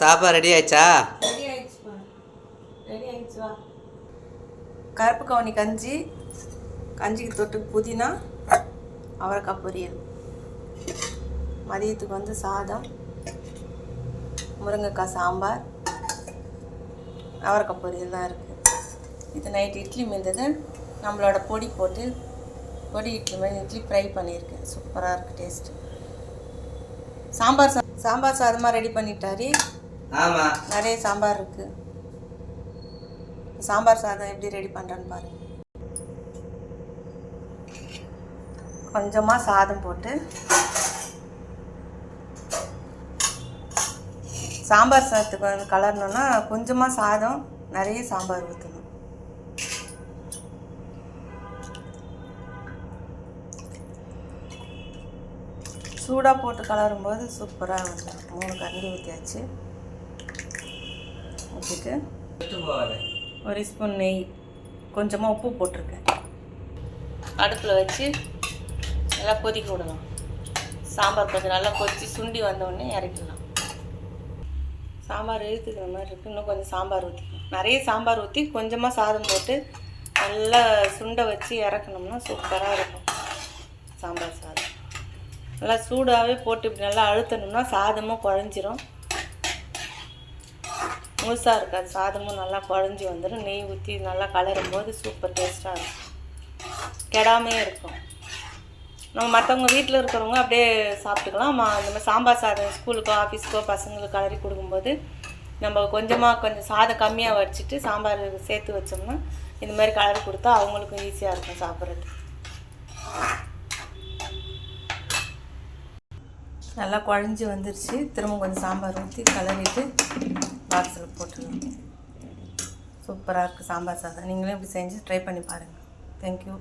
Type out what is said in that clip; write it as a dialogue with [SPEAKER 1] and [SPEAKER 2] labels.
[SPEAKER 1] சாப்பாடு ரெடி ஆயிடுச்சா?
[SPEAKER 2] Ready ஆயிடுச்சுப்பா. Ready ஆயிடுச்சு. வா. கருப்பு கவுனி கஞ்சி, கஞ்சிக்கு தொட்டுக்கு புதினா, அவரைக்காய் பொரியல். மதியத்துக்கு வந்து சாதம், முருங்கைக்காய் சாம்பார், அவரைக்காய் பொரியல் தான் இருக்குது. இது நைட்டு இட்லி மீந்தது நம்மளோட பொடி போட்டு பொடி இட்லி மாதிரி இட்லி ஃப்ரை பண்ணியிருக்கேன். சூப்பராக இருக்குது டேஸ்ட்டு. சாம்பார் சாதமாக ரெடி பண்ணிட்டாரு.
[SPEAKER 1] ஆமாம்,
[SPEAKER 2] நிறைய சாம்பார் இருக்குது. சாம்பார் சாதம் எப்படி ரெடி பண்ணுறேன்னு பாருங்கள். கொஞ்சமாக சாதம் போட்டு சாம்பார் சாதத்துக்கு வந்து கலரணுன்னா கொஞ்சமாக சாதம், நிறைய சாம்பார் ஊற்றணும். சூடாக போட்டு கலரும்போது சூப்பராக வந்துடும். 3 கரண்டி ஊற்றியாச்சு. ஊற்றிட்டு 1 ஸ்பூன் நெய், கொஞ்சமாக உப்பு போட்டிருக்கேன். அடுப்பில் வச்சு நல்லா கொதிக்க விடலாம். சாம்பார் கொஞ்சம் நல்லா கொதித்து சுண்டி வந்தோடனே இறக்கிடலாம். சாம்பார் இழுத்துக்கிற மாதிரி இருக்குது. இன்னும் கொஞ்சம் சாம்பார் ஊற்றிக்கணும். நிறைய சாம்பார் ஊற்றி கொஞ்சமாக சாதம் போட்டு நல்லா சுண்டை வச்சு இறக்கணும்னா சூப்பராக இருக்கும் சாம்பார் சாதம். நல்லா சூடாகவே போட்டு இப்படி நல்லா அழுத்தணும்னா சாதமும் குழஞ்சிரும். முழுசாக இருக்காது, சாதமும் நல்லா குழஞ்சி வந்துடும். நெய் ஊற்றி நல்லா கலரும் போது சூப்பர் டேஸ்ட்டாக இருக்கும். கெடாமே இருக்கும். நம்ம மற்றவங்க வீட்டில் இருக்கிறவங்க அப்படியே சாப்பிட்டுக்கலாம். இந்த மாதிரி சாம்பார் சாதம் ஸ்கூலுக்கோ ஆஃபீஸ்க்கோ பசங்களுக்கு கலரி கொடுக்கும்போது நம்ம கொஞ்சம் சாதம் கம்மியாக வச்சுட்டு சாம்பார் சேர்த்து வச்சோம்னா இந்த மாதிரி கலரி கொடுத்தா அவங்களுக்கும் ஈஸியாக இருக்கும் சாப்பிட்றது. நல்லா குழஞ்சி வந்துருச்சு. திரும்ப கொஞ்சம் சாம்பார் ஊற்றி கலரிட்டு பாக்ஸில் போட்டுருங்க. சூப்பராக இருக்குது சாம்பார் சாதம். நீங்களும் இப்படி செஞ்சு ட்ரை பண்ணி பாருங்கள். தேங்க்யூ.